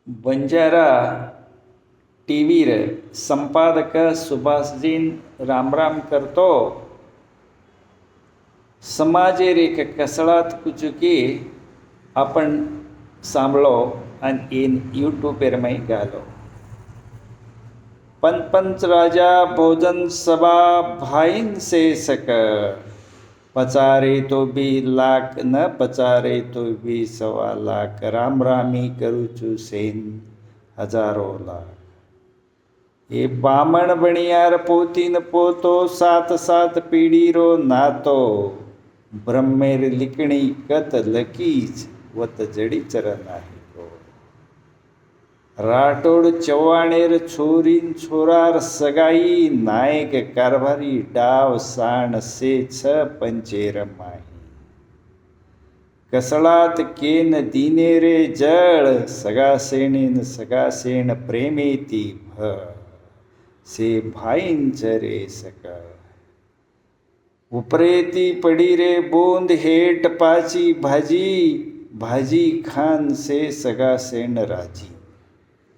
बंजारा टीव्हीर संपादक सुभाषजीन रामराम करतो. समाजेर एक कसळात कुचुकी आपण सांभळो आणि इन यूट्यूबेर मै घालो. पंच राजा भोजन सभा भाईन से सक, पचारे तो भी लाख न पचारे तो भी 1.25 लाख, राम रामी करूचु सेन हजारो लाख. ए बामण बणियार पोतीन पोतो, सात सात पीढ़ीरो नातो, ब्रह्मेर लिखणी कत लकीच वत जडीचर नाही को. राठोड चव्हाणेर छोरीन छोरार सगाई, नायक कारभारी डाव साण से 6 पंचेर माही. कसळात केन दिने रे जळ, सगासेणीन सगासेण प्रेमेती भ, से भाईंच रे सकळ. उपरेती पडी रे बोंद हेट पाची भाजी, भाजी खान से सगासेण राजी.